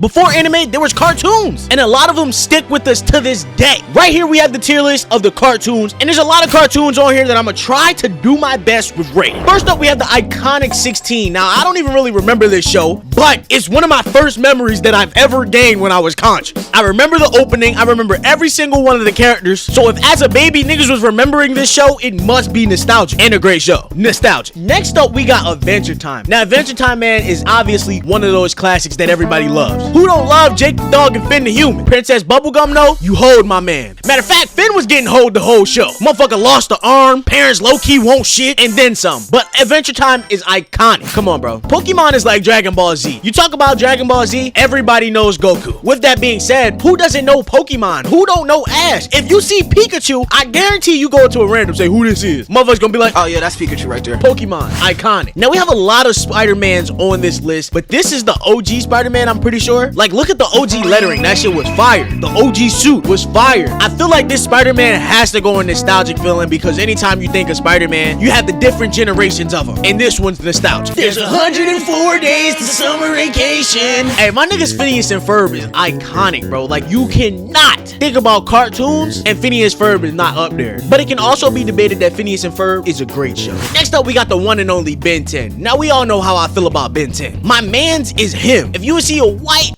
Before anime, there was cartoons, and a lot of them stick with us to this day. Right here, we have the tier list of the cartoons, and there's a lot of cartoons on here that I'm gonna try to do my best with rating. First up, we have the iconic 16. Now, I don't even really remember this show, but it's one of my first memories that I've ever gained when I was conscious. I remember the opening, I remember every single one of the characters, so if as a baby niggas was remembering this show, it must be nostalgic, and a great show. Nostalgic. Next up, we got Adventure Time. Now, Adventure Time, man, is obviously one of those classics that everybody loves. Who don't love Jake the Dog and Finn the Human? Princess Bubblegum, though? You hold my man. Matter of fact, Finn was getting hold the whole show. Motherfucker lost the arm, parents low-key won't shit, and then some. But Adventure Time is iconic. Come on, bro. Pokemon is like Dragon Ball Z. You talk about Dragon Ball Z, everybody knows Goku. With that being said, who doesn't know Pokemon? Who don't know Ash? If you see Pikachu, I guarantee you go to a random, say who this is. Motherfucker's gonna be like, oh yeah, that's Pikachu right there. Pokemon, iconic. Now we have a lot of Spider-Mans on this list, but this is the OG Spider-Man, I'm pretty sure. Like, look at the OG lettering. That shit was fire. The OG suit was fire. I feel like this Spider-Man has to go in nostalgic feeling because anytime you think of Spider-Man, you have the different generations of them. And this one's nostalgic. There's 104 days to summer vacation. Hey, my niggas Phineas and Ferb is iconic, bro. Like, you cannot think about cartoons and Phineas Ferb is not up there. But it can also be debated that Phineas and Ferb is a great show. Next up, we got the one and only Ben 10. Now, we all know how I feel about Ben 10. My man's is him. If you see a white...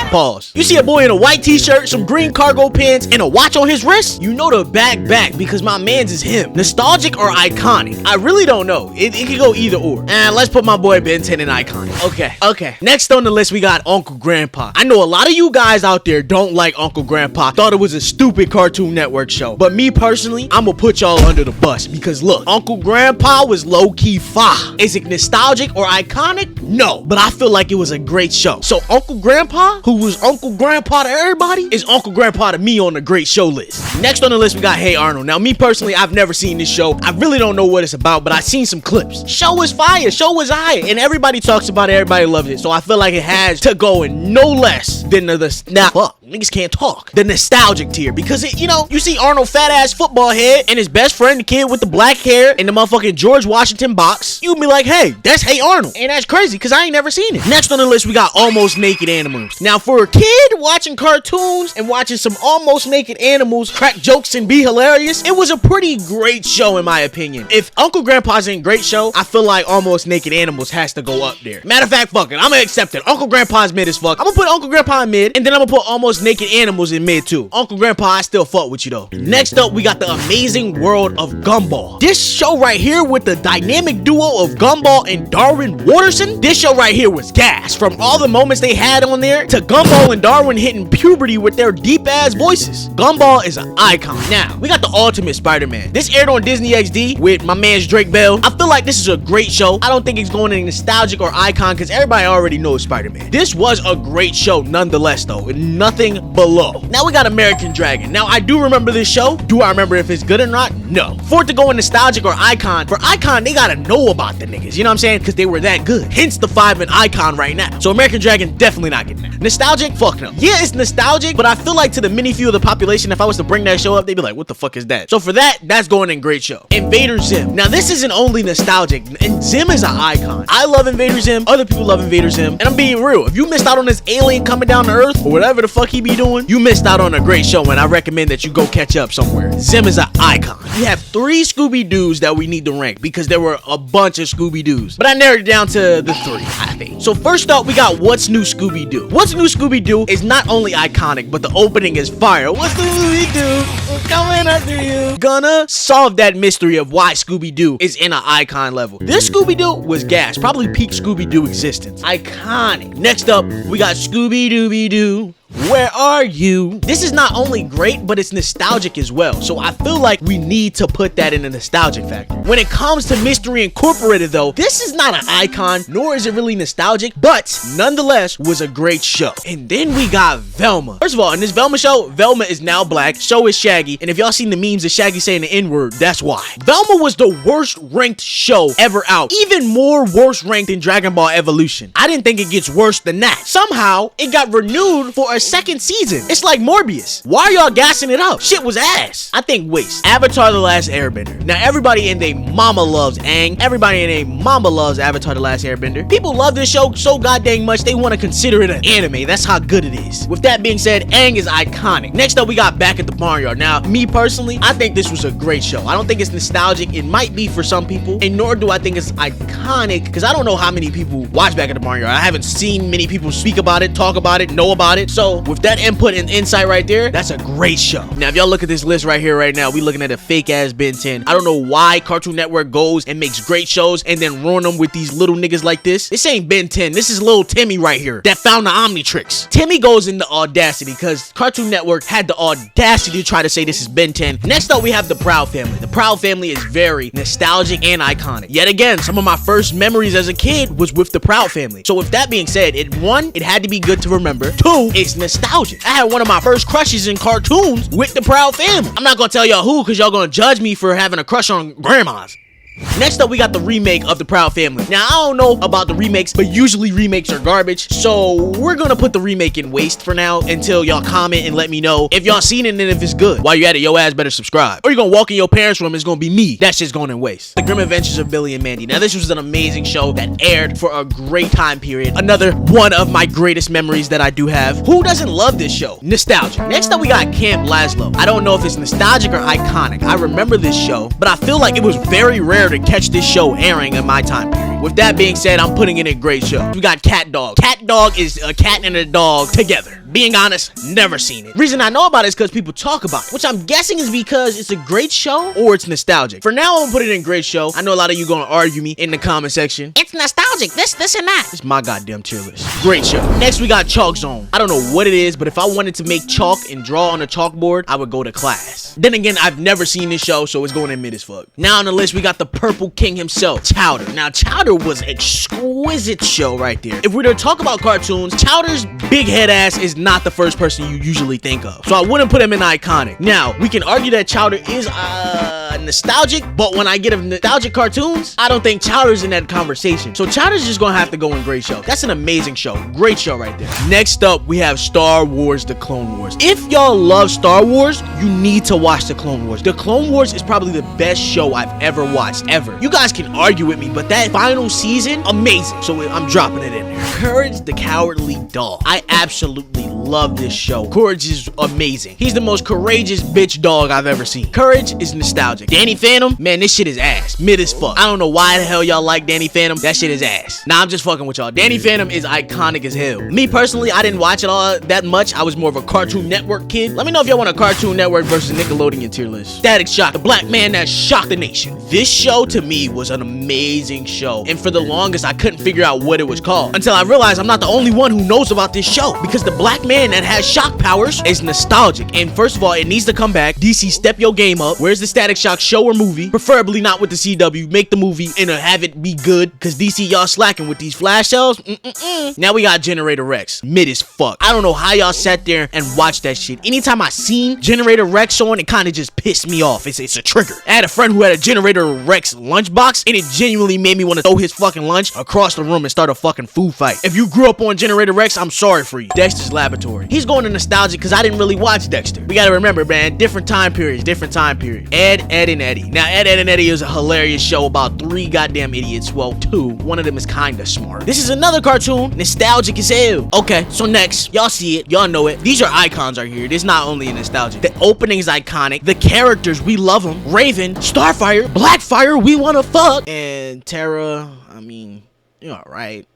Pause. You see a boy in a white t-shirt, some green cargo pants, and a watch on his wrist? You know to back because my man's is him. Nostalgic or iconic? I really don't know. It could go either or. And let's put my boy Ben 10 in iconic. Okay. Next on the list, we got Uncle Grandpa. I know a lot of you guys out there don't like Uncle Grandpa. Thought it was a stupid Cartoon Network show. But me personally, I'm gonna put y'all under the bus because look, Uncle Grandpa was low-key fire. Is it nostalgic or iconic? No, but I feel like it was a great show. So Uncle Grandpa, who was Uncle Grandpa to everybody, is Uncle Grandpa to me on the great show list. Next on the list, we got Hey Arnold. Now, me personally, I've never seen this show. I really don't know what it's about, but I've seen some clips. Show was fire. Show was high. And everybody talks about it. Everybody loves it. So I feel like it has to go in no less than niggas can't talk. The nostalgic tier. Because, you see Arnold fat-ass football head and his best friend, the kid with the black hair and the motherfucking George Washington box. You'd be like, hey, that's Hey Arnold. And that's crazy because I ain't never seen it. Next on the list, we got Almost Naked Animals. Now, for a kid watching cartoons and watching some almost naked animals crack jokes and be hilarious, it was a pretty great show in my opinion. If Uncle Grandpa's in great show, I feel like Almost Naked Animals has to go up there. Matter of fact, fuck it, I'm gonna accept it. Uncle Grandpa's mid as fuck. I'm gonna put Uncle Grandpa in mid, and then I'm gonna put Almost Naked Animals in mid too. Uncle Grandpa, I still fuck with you though. Next up, we got The Amazing World of Gumball. This show right here with the dynamic duo of Gumball and Darwin Watterson, this show right here was gas. From all the moments they had on there to Gumball and Darwin hitting puberty with their deep ass voices. Gumball is an icon. Now, we got the Ultimate Spider-Man. This aired on Disney XD with my man's Drake Bell. I feel like this is a great show. I don't think it's going in nostalgic or icon because everybody already knows Spider-Man. This was a great show nonetheless though, nothing below. Now we got American Dragon. Now I do remember this show. Do I remember if it's good or not? No. For it to go in nostalgic or icon, for icon they gotta know about the niggas, you know what I'm saying? Because they were that good. Hence the 5 in icon right now. So American Dragon definitely not getting that. Nostalgic? Fuck no. Yeah, it's nostalgic, but I feel like to the mini few of the population, if I was to bring that show up, they'd be like, what the fuck is that? So for that, that's going in great show. Invader Zim. Now this isn't only nostalgic, and Zim is an icon. I love Invader Zim, other people love Invader Zim, and I'm being real. If you missed out on this alien coming down to Earth, or whatever the fuck he be doing, you missed out on a great show, and I recommend that you go catch up somewhere. Zim is an icon. We have 3 Scooby-Doos that we need to rank, because there were a bunch of Scooby-Doos, but I narrowed it down to the 3, I think. So first up, we got What's New Scooby-Doo. What's New Scooby-Doo is not only iconic, but the opening is fire. What's the Scooby-Doo? We're coming after you. Gonna solve that mystery of why Scooby-Doo is in an icon level. This Scooby-Doo was gas, probably peak Scooby-Doo existence. Iconic. Next up, we got Scooby-Dooby-Doo. Where are you? This is not only great, but it's nostalgic as well. So I feel like we need to put that in a nostalgic factor. When it comes to Mystery Incorporated though, this is not an icon, nor is it really nostalgic, but nonetheless was a great show. And then we got Velma. First of all, in this Velma show, Velma is now black, so is Shaggy. And if y'all seen the memes of Shaggy saying the N-word, that's why. Velma was the worst ranked show ever out. Even more worse ranked than Dragon Ball Evolution. I didn't think it gets worse than that. Somehow, it got renewed for a second season. It's like Morbius. Why are y'all gassing it up? Shit was ass. I think waste. Avatar: The Last Airbender. Now everybody in they mama loves Aang. Everybody in they mama loves Avatar: The Last Airbender. People love this show so goddamn much they want to consider it an anime. That's how good it is. With that being said, Aang is iconic. Next up, we got Back at the Barnyard. Now, me personally, I think this was a great show. I don't think it's nostalgic. It might be for some people, and nor do I think it's iconic, because I don't know how many people watch Back at the Barnyard. I haven't seen many people speak about it, talk about it, know about it. So with that input and insight right there, that's a great show. Now, if y'all look at this list right here right now, we looking at a fake ass Ben 10. I don't know why Cartoon Network goes and makes great shows and then ruin them with these little niggas like this. This ain't Ben 10. This is little Timmy right here that found the Omnitrix. Timmy goes into audacity because Cartoon Network had the audacity to try to say this is Ben 10. Next up, we have the Proud Family. The Proud Family is very nostalgic and iconic. Yet again, some of my first memories as a kid was with the Proud Family. So with that being said, one, it had to be good to remember. Two, it's nostalgic. I had one of my first crushes in cartoons with the Proud Family. I'm not gonna tell y'all who, because y'all gonna judge me for having a crush on grandmas. Next up, we got the remake of the Proud Family. Now, I don't know about the remakes, but usually remakes are garbage. So we're gonna put the remake in waste for now until y'all comment and let me know if y'all seen it and if it's good. While you at it, your ass better subscribe. Or you're gonna walk in your parents' room, it's gonna be me. That shit's going in waste. The Grim Adventures of Billy and Mandy. Now, this was an amazing show that aired for a great time period. Another one of my greatest memories that I do have. Who doesn't love this show? Nostalgia. Next up, we got Camp Lazlo. I don't know if it's nostalgic or iconic. I remember this show, but I feel like it was very rare to catch this show airing in my time period. With that being said, I'm putting it in great show. We got Cat Dog. Cat Dog is a cat and a dog together. Being honest, never seen it. Reason I know about it is because people talk about it, which I'm guessing is because it's a great show or it's nostalgic. For now, I'm gonna put it in great show. I know a lot of you gonna argue me in the comment section. It's nostalgic, this and that. It's my goddamn tier list. Great show. Next, we got Chalk Zone. I don't know what it is, but if I wanted to make chalk and draw on a chalkboard, I would go to class. Then again, I've never seen this show, so it's going in mid as fuck. Now on the list, we got the Purple King himself, Chowder. Now, Chowder was exquisite show right there. If we're to talk about cartoons, Chowder's big head ass is not the first person you usually think of, so I wouldn't put him in iconic. Now, we can argue that Chowder is nostalgic, but when I get of nostalgic cartoons, I don't think Chowder's in that conversation. So Chowder's just gonna have to go in great show. That's an amazing show. Great show right there. Next up, we have Star Wars: The Clone Wars. If y'all love Star Wars, you need to watch The Clone Wars. The Clone Wars is probably the best show I've ever watched, ever. You guys can argue with me, but that final season, amazing. So I'm dropping it in there. Courage the Cowardly Dog. I absolutely love this show. Courage is amazing. He's the most courageous bitch dog I've ever seen. Courage is nostalgic. Danny Phantom, man, this shit is ass. Mid as fuck. I don't know why the hell y'all like Danny Phantom. That shit is ass. Nah, I'm just fucking with y'all. Danny Phantom is iconic as hell. Me personally, I didn't watch it all that much. I was more of a Cartoon Network kid. Let me know if y'all want a Cartoon Network versus Nickelodeon tier list. Static Shock, the black man that shocked the nation. This show to me was an amazing show, and for the longest I couldn't figure out what it was called until I realized I'm not the only one who knows about this show, because the black man that has shock powers is nostalgic. And first of all, it needs to come back. DC, step your game up. Where's the Static Shock show or movie? Preferably not with the CW. Make the movie and have it be good, because DC, y'all slacking with these flash sales. Now we got Generator Rex. Mid as fuck. I don't know how y'all sat there and watched that shit. Anytime I seen Generator Rex on, it kind of just pissed me off. It's a trigger. I had a friend who had a Generator Rex lunchbox, and it genuinely made me want to throw his fucking lunch across the room and start a fucking food fight. If you grew up on Generator Rex, I'm sorry for you. Dexter's Laboratory. He's going to nostalgia because I didn't really watch Dexter. We gotta remember, man, different time periods, different time period. Ed, and Eddie. Now, Ed, and Eddie is a hilarious show about 3 goddamn idiots. Well, 2. One of them is kinda smart. This is another cartoon, nostalgic as hell. Okay, so next, y'all see it, y'all know it. These are icons right here. This is not only nostalgic. The opening is iconic. The characters, we love them. Raven, Starfire, Blackfire, we wanna fuck. And Terra, I mean, you're alright,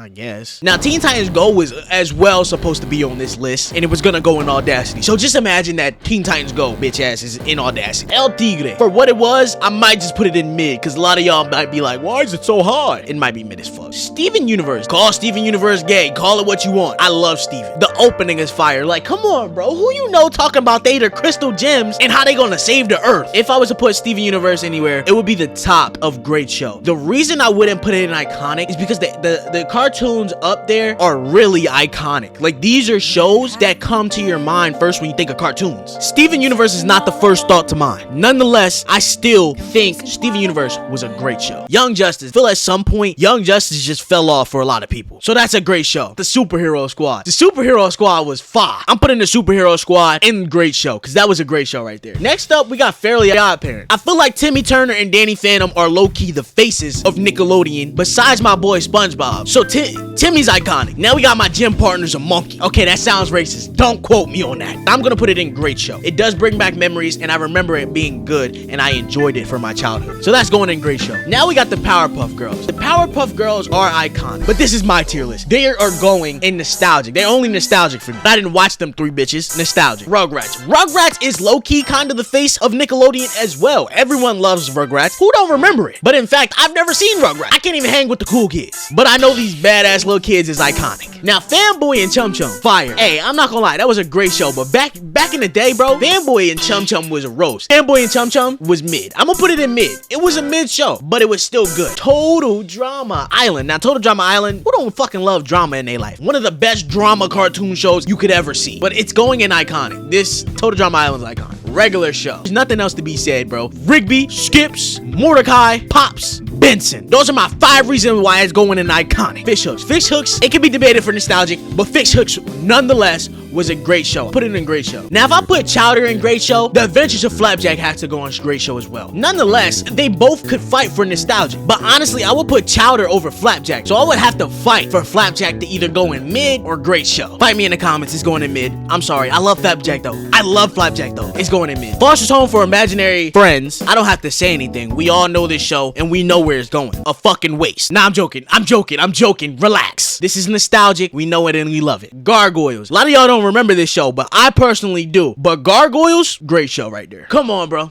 I guess. Now, Teen Titans Go was as well supposed to be on this list, and it was gonna go in Audacity. So just imagine that Teen Titans Go, bitch ass, is in Audacity. El Tigre. For what it was, I might just put it in mid, because a lot of y'all might be like, why is it so hard? It might be mid as fuck. Steven Universe. Call Steven Universe gay. Call it what you want. I love Steven. The opening is fire. Like, come on, bro. Who you know talking about they the crystal gems and how they gonna save the earth? If I was to put Steven Universe anywhere, it would be the top of great show. The reason I wouldn't put it in iconic is because the cartoon cartoons up there are really iconic. Like, these are shows that come to your mind first when you think of cartoons. Steven Universe is not the first thought to mind. Nonetheless, I still think Steven Universe was a great show. Young Justice. I feel at some point, Young Justice just fell off for a lot of people. So that's a great show. The Superhero Squad. The Superhero Squad was fire. I'm putting the Superhero Squad in great show, because that was a great show right there. Next up, we got Fairly Odd Parents. I feel like Timmy Turner and Danny Phantom are low-key the faces of Nickelodeon, besides my boy SpongeBob. So Timmy's iconic. Now we got my gym partner's a monkey. Okay, that sounds racist. Don't quote me on that. I'm gonna put it in great show. It does bring back memories, and I remember it being good, and I enjoyed it for my childhood. So that's going in great show. Now we got the Powerpuff Girls. The Powerpuff Girls are iconic, but this is my tier list. They are going in nostalgic. They're only nostalgic for me. I didn't watch them three bitches. Nostalgic. Rugrats. Rugrats is low-key kind of the face of Nickelodeon as well. Everyone loves Rugrats. Who don't remember it? But in fact, I've never seen Rugrats. I can't even hang with the cool kids. But I know these badass little kids is iconic. Now, Fanboy and Chum Chum, fire. Hey, I'm not gonna lie, that was a great show. But back in the day, bro, Fanboy and Chum Chum was a roast. Fanboy and Chum Chum was mid. I'm gonna put it in mid. It was a mid show, but it was still good. Total Drama Island. Now, Total Drama Island, who don't fucking love drama in their life? One of the best drama cartoon shows you could ever see. But it's going in iconic. This Total Drama Island is iconic. Regular show. There's nothing else to be said, bro. Rigby, Skips, Mordecai, Pops, Benson. Those are my 5 reasons why it's going in iconic. Fish Hooks. Fish Hooks, it can be debated for nostalgic, but Fish Hooks, nonetheless, was a great show. Put it in great show. Now, if I put Chowder in great show, The Adventures of Flapjack has to go on great show as well. Nonetheless, they both could fight for nostalgia. But honestly, I would put Chowder over Flapjack. So I would have to fight for Flapjack to either go in mid or great show. Fight me in the comments. It's going in mid. I'm sorry. I love Flapjack though. I love Flapjack though. It's going in mid. Foster's Home for Imaginary Friends. I don't have to say anything. We all know this show and we know where it's going. A fucking waste. Nah, I'm joking. I'm joking. Relax. This is nostalgic. We know it and we love it. Gargoyles. A lot of y'all don't remember this show, but I personally do. But Gargoyles, great show right there. Come on, bro.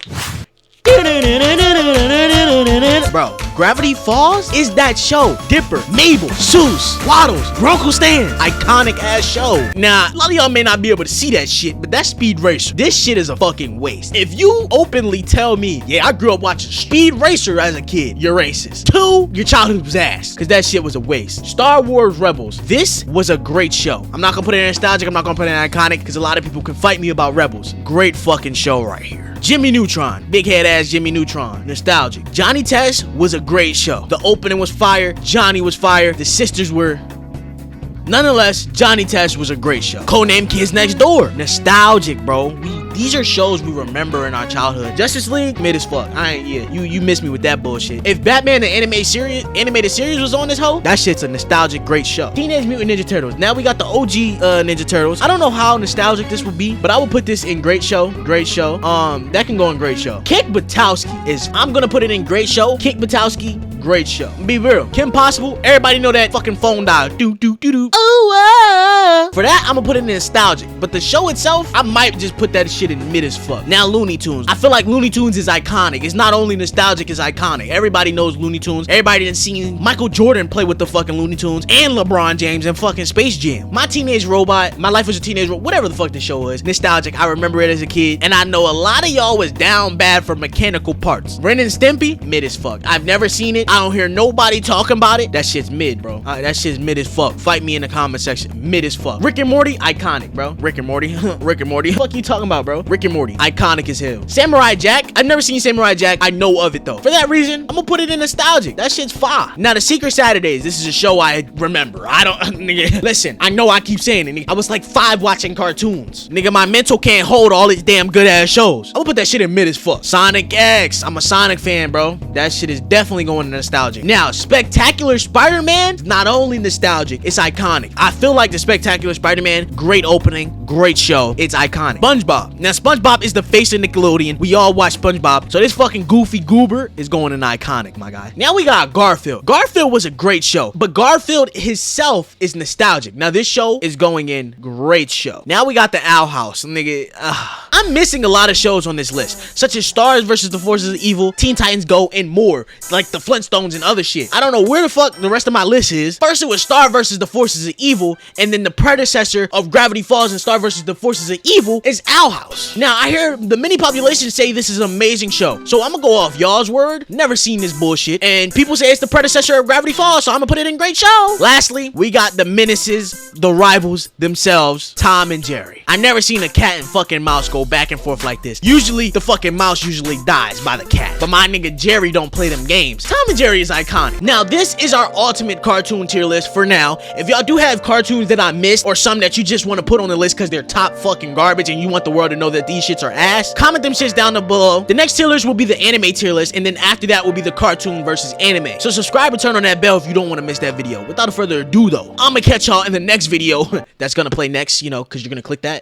Bro, Gravity Falls is that show. Dipper, Mabel, Seuss, Waddles, Grunkle Stan. Iconic ass show. Now, a lot of y'all may not be able to see that shit, but that's Speed Racer. This shit is a fucking waste. If you openly tell me, yeah, I grew up watching Speed Racer as a kid, you're racist. 2, your childhood was ass, because that shit was a waste. Star Wars Rebels. This was a great show. I'm not gonna put it in nostalgic. I'm not gonna put it in iconic, because a lot of people can fight me about Rebels. Great fucking show right here. Jimmy Neutron. Big head ass Jimmy Neutron. Nostalgic. Johnny Test was a great show. The opening was fire. Johnny was fire. The sisters were... Nonetheless, Johnny Test was a great show. Codename Kids Next Door. Nostalgic, bro. These are shows we remember in our childhood. Justice League, mid as fuck. You missed me with that bullshit. If Batman the animated series was on this hoe, that shit's a nostalgic great show. Teenage Mutant Ninja Turtles. Now we got the OG Ninja Turtles. I don't know how nostalgic this would be, but I would put this in great show. Great show. That can go in great show. Kick Buttowski is, I'm gonna put it in great show. Kick Buttowski, great show. Be real. Kim Possible, everybody know that fucking phone dial. Do. Oh, for that, I'm gonna put it in nostalgic. But the show itself, I might just put that shit in mid as fuck. Now, Looney Tunes. I feel like Looney Tunes is iconic. It's not only nostalgic, it's iconic. Everybody knows Looney Tunes. Everybody done seen Michael Jordan play with the fucking Looney Tunes and LeBron James and fucking Space Jam. My Teenage Robot, My Life was a Teenage Robot, whatever the fuck the show is. Nostalgic. I remember it as a kid. And I know a lot of y'all was down bad for mechanical parts. Ren and Stimpy, mid as fuck. I've never seen it. I don't hear nobody talking about it. That shit's mid, bro. That shit's mid as fuck. Fight me in the comment section. Mid as fuck. Rick and Morty, iconic, bro. Rick and Morty. Rick and Morty. What the fuck you talking about, bro? Rick and Morty, iconic as hell. Samurai Jack, I've never seen Samurai Jack. I know of it though. For that reason, I'm gonna put it in nostalgic. That shit's fire. Now, The Secret Saturdays, this is a show I remember. I don't, nigga, listen, I know I keep saying it, nigga. I was like 5 watching cartoons. Nigga, my mental can't hold all these damn good ass shows. I'm gonna put that shit in mid as fuck. Sonic X, I'm a Sonic fan, bro. That shit is definitely going to nostalgic. Now, Spectacular Spider-Man, not only nostalgic, it's iconic. I feel like the Spectacular Spider-Man, great opening, great show. It's iconic. SpongeBob. Now, SpongeBob is the face of Nickelodeon. We all watch SpongeBob. So this fucking goofy goober is going in iconic, my guy. Now we got Garfield. Garfield was a great show, but Garfield himself is nostalgic. Now this show is going in great show. Now we got the Owl House. Nigga, I I'm missing a lot of shows on this list, such as Stars vs. the Forces of Evil, Teen Titans Go, and more, like the Flintstones and other shit. I don't know where the fuck the rest of my list is. First it was Star vs. the Forces of Evil, and then the predecessor of Gravity Falls and Star vs. the Forces of Evil is Owl House. Now, I hear the many population say this is an amazing show, so I'm gonna go off y'all's word. Never seen this bullshit, and people say it's the predecessor of Gravity Falls, so I'm gonna put it in great show. Lastly, we got the menaces, the rivals themselves, Tom and Jerry. I never seen a cat and fucking mouse go back and forth like this. Usually, the fucking mouse usually dies by the cat, but my nigga Jerry don't play them games. Tom and Jerry is iconic. Now, this is our ultimate cartoon tier list for now. If y'all do have cartoons that I missed, or some that you just want to put on the list because they're top fucking garbage and you want the world to know that these shits are ass, comment them shits down below. The next tier list will be the anime tier list, and then after that will be the cartoon versus anime. So subscribe and turn on that bell if you don't want to miss that video. Without further ado though, I'm gonna catch y'all in the next video that's gonna play next, you know, because you're gonna click that.